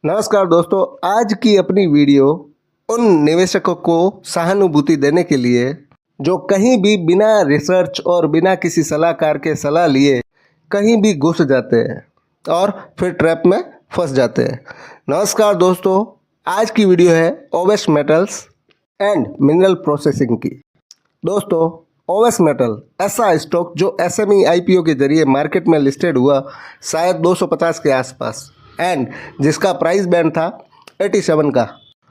नमस्कार दोस्तों, आज की अपनी वीडियो उन निवेशकों को सहानुभूति देने के लिए जो कहीं भी बिना रिसर्च और बिना किसी सलाहकार के सलाह लिए कहीं भी घुस जाते हैं और फिर ट्रैप में फंस जाते हैं। नमस्कार दोस्तों, आज की वीडियो है Owais metals and mineral processing की। दोस्तों, ओवेस मेटल ऐसा स्टॉक जो एसएमई आईपीओ के जरिए मार्केट में लिस्टेड हुआ शायद 250 के आसपास एंड जिसका प्राइस बैंड था 87 का,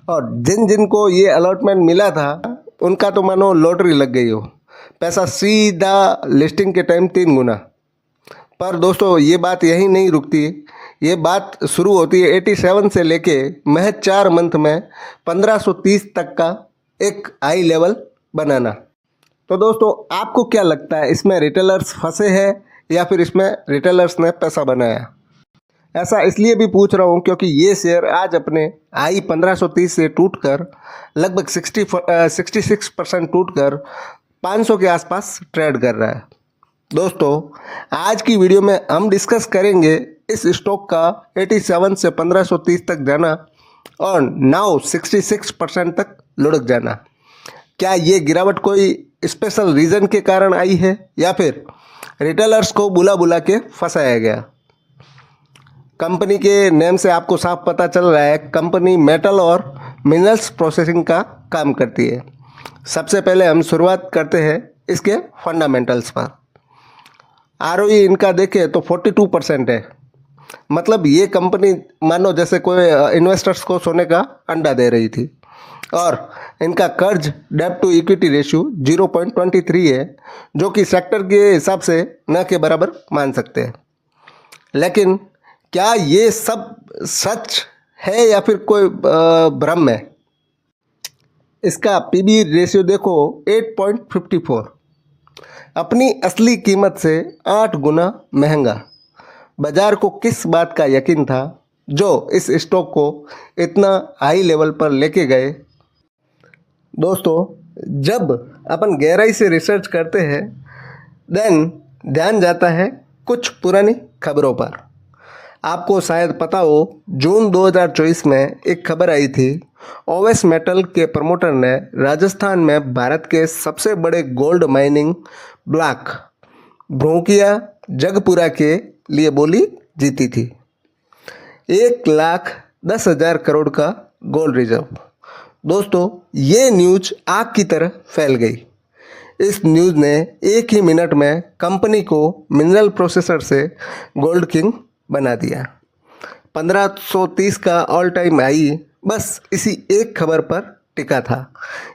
और जिन जिन को ये अलॉटमेंट मिला था उनका तो मानो लॉटरी लग गई हो, पैसा सीधा लिस्टिंग के टाइम 3 गुना। पर दोस्तों, ये बात यहीं नहीं रुकती, ये बात शुरू होती है 87 से लेके महज 4 मंथ में 1530 तक का एक हाई लेवल बनाना। तो दोस्तों, आपको क्या लगता है, इसमें रिटेलर्स फंसे हैं या फिर इसमें रिटेलर्स ने पैसा बनाया? ऐसा इसलिए भी पूछ रहा हूँ क्योंकि ये शेयर आज अपने हाई 1530 से टूटकर लगभग 66% टूटकर 500 के आसपास ट्रेड कर रहा है। दोस्तों, आज की वीडियो में हम डिस्कस करेंगे इस स्टॉक का 87 से 1530 तक जाना और नाउ 66% तक लुढ़क जाना। क्या ये गिरावट कोई स्पेशल रीज़न के कारण आई है या फिर रिटेलर्स को बुला बुला के फंसाया गया? कंपनी के नेम से आपको साफ पता चल रहा है, कंपनी मेटल और मिनरल्स प्रोसेसिंग का काम करती है। सबसे पहले हम शुरुआत करते हैं इसके फंडामेंटल्स पर। आरओई इनका देखें तो 42% है। मतलब ये कंपनी मानो जैसे कोई इन्वेस्टर्स को सोने का अंडा दे रही थी। और इनका कर्ज डेब्ट टू इक्विटी रेशियो 0.23 है, जो कि सेक्टर के हिसाब से न के बराबर मान सकते हैं। लेकिन क्या ये सब सच है या फिर कोई भ्रम है? इसका पीबी रेशियो देखो 8.54, अपनी असली कीमत से 8 गुना महंगा। बाजार को किस बात का यकीन था जो इस स्टॉक को इतना हाई लेवल पर लेके गए? दोस्तों, जब अपन गहराई से रिसर्च करते हैं देन ध्यान जाता है कुछ पुरानी खबरों पर। आपको शायद पता हो, जून 2024 में एक खबर आई थी, ओवेस मेटल के प्रमोटर ने राजस्थान में भारत के सबसे बड़े गोल्ड माइनिंग ब्लॉक भ्रोकिया जगपुरा के लिए बोली जीती थी 1,10,000 करोड़ का गोल्ड रिजर्व। दोस्तों, ये न्यूज़ आग की तरह फैल गई। इस न्यूज़ ने एक ही मिनट में कंपनी को मिनरल प्रोसेसर से गोल्ड किंग बना दिया। 1530 का ऑल टाइम हाई बस इसी एक खबर पर टिका था।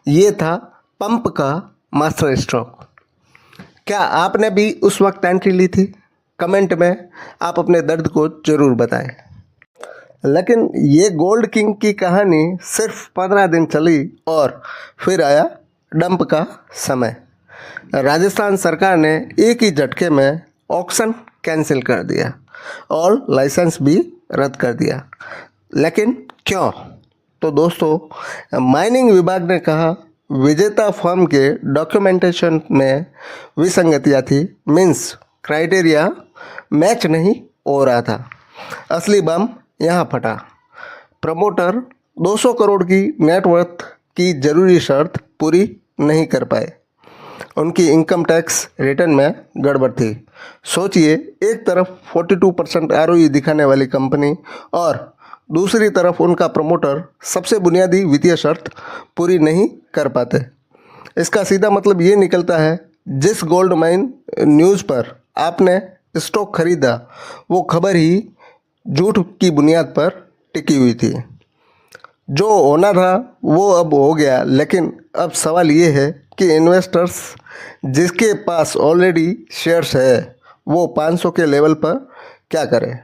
ये था पंप का मास्टर स्ट्रोक। क्या आपने भी उस वक्त एंट्री ली थी? कमेंट में आप अपने दर्द को ज़रूर बताएं। लेकिन ये गोल्ड किंग की कहानी सिर्फ 15 दिन चली और फिर आया डंप का समय। राजस्थान सरकार ने एक ही झटके में ऑक्शन कैंसिल कर दिया और लाइसेंस भी रद्द कर दिया। लेकिन क्यों? तो दोस्तों, माइनिंग विभाग ने कहा विजेता फर्म के डॉक्यूमेंटेशन में विसंगतियाँ थी, मीन्स क्राइटेरिया मैच नहीं हो रहा था। असली बम यहाँ फटा। प्रमोटर 200 करोड़ की नेटवर्थ की जरूरी शर्त पूरी नहीं कर पाए। उनकी इनकम टैक्स रिटर्न में गड़बड़ थी। सोचिए, एक तरफ 42% आरओई दिखाने वाली कंपनी और दूसरी तरफ उनका प्रमोटर सबसे बुनियादी वित्तीय शर्त पूरी नहीं कर पाते। इसका सीधा मतलब ये निकलता है, जिस गोल्ड माइन न्यूज़ पर आपने स्टॉक खरीदा वो खबर ही झूठ की बुनियाद पर टिकी हुई थी। जो होना था वो अब हो गया, लेकिन अब सवाल ये है कि इन्वेस्टर्स जिसके पास ऑलरेडी शेयर्स है वो 500 के लेवल पर क्या करें?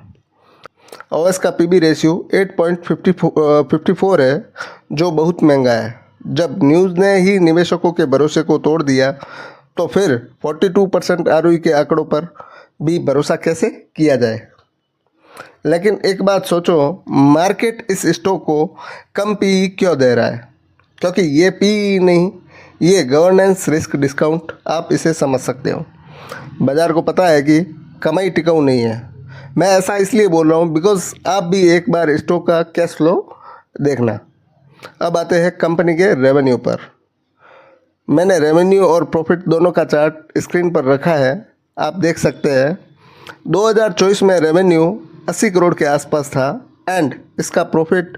ओवेस का पीबी रेशियो 8.54 है, जो बहुत महंगा है। जब न्यूज़ ने ही निवेशकों के भरोसे को तोड़ दिया तो फिर 42% आरओई के आंकड़ों पर भी भरोसा कैसे किया जाए? लेकिन एक बात सोचो, मार्केट इस स्टॉक को कम पी क्यों दे रहा है? क्योंकि ये पी नहीं, ये गवर्नेंस रिस्क डिस्काउंट आप इसे समझ सकते हो। बाज़ार को पता है कि कमाई टिकाऊ नहीं है, मैं ऐसा इसलिए बोल रहा हूँ बिकॉज आप भी एक बार स्टॉक का कैश फ्लो देखना। अब आते हैं कंपनी के रेवेन्यू पर। मैंने रेवेन्यू और प्रॉफिट दोनों का चार्ट स्क्रीन पर रखा है, आप देख सकते हैं। 2024 में रेवेन्यू 80 करोड़ के आसपास था एंड इसका प्रॉफिट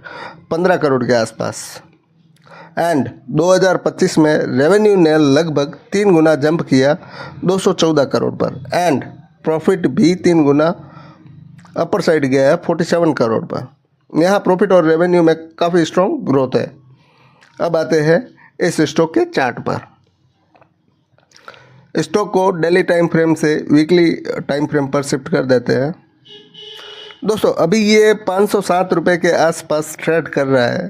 15 करोड़ के आसपास। एंड 2025 में रेवेन्यू ने लगभग 3 गुना जंप किया 214 करोड़ पर एंड प्रॉफिट भी 3 गुना अपर साइड गया है 47 करोड़ पर। यहाँ प्रॉफिट और रेवेन्यू में काफ़ी स्ट्रॉन्ग ग्रोथ है। अब आते हैं इस स्टॉक के चार्ट पर। स्टॉक को डेली टाइम फ्रेम से वीकली टाइम फ्रेम पर शिफ्ट कर देते हैं। दोस्तों अभी ये 507 रुपये के आसपास ट्रेड कर रहा है।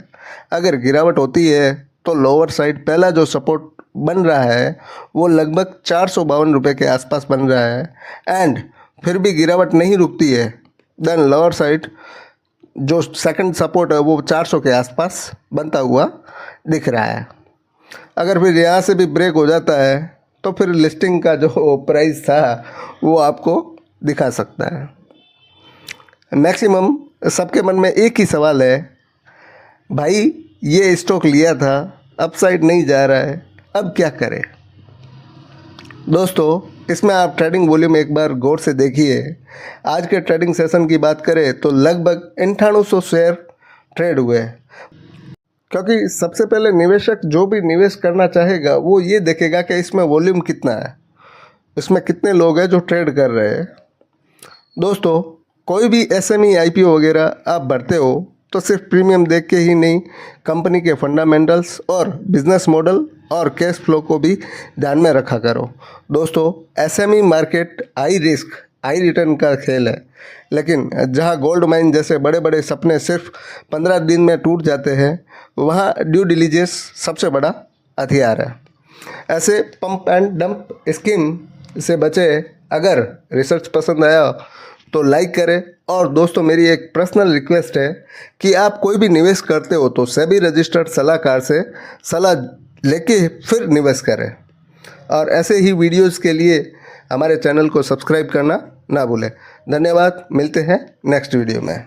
अगर गिरावट होती है तो लोअर साइड पहला जो सपोर्ट बन रहा है वो लगभग 452 रुपये के आसपास बन रहा है एंड फिर भी गिरावट नहीं रुकती है देन लोअर साइड जो सेकंड सपोर्ट है वो 400 के आसपास बनता हुआ दिख रहा है। अगर फिर यहाँ से भी ब्रेक हो जाता है तो फिर लिस्टिंग का जो प्राइस था वो आपको दिखा सकता है। मैक्सिमम सबके मन में एक ही सवाल है, भाई ये स्टॉक लिया था अपसाइड नहीं जा रहा है, अब क्या करें। दोस्तों इसमें आप ट्रेडिंग वॉल्यूम एक बार गौर से देखिए। आज के ट्रेडिंग सेशन की बात करें तो लगभग 9800 शेयर ट्रेड हुए, क्योंकि सबसे पहले निवेशक जो भी निवेश करना चाहेगा वो ये देखेगा कि इसमें वॉल्यूम कितना है, इसमें कितने लोग हैं जो ट्रेड कर रहे हैं। दोस्तों कोई भी एसएमई आईपीओ वगैरह आप भरते हो तो सिर्फ प्रीमियम देख के ही नहीं, कंपनी के फंडामेंटल्स और बिजनेस मॉडल और कैश फ्लो को भी ध्यान में रखा करो। दोस्तों SME market high risk high return का खेल है, लेकिन जहां गोल्ड माइन जैसे बड़े बड़े सपने सिर्फ 15 दिन में टूट जाते हैं वहां ड्यू डिलीजेंस सबसे बड़ा हथियार है। ऐसे पंप एंड डंप स्कीम से बचे। अगर रिसर्च पसंद आया तो लाइक करें। और दोस्तों मेरी एक पर्सनल रिक्वेस्ट है कि आप कोई भी निवेश करते हो तो सेबी रजिस्टर्ड सलाहकार से सलाह लेके फिर निवेश करें। और ऐसे ही वीडियोस के लिए हमारे चैनल को सब्सक्राइब करना ना भूलें। धन्यवाद, मिलते हैं नेक्स्ट वीडियो में।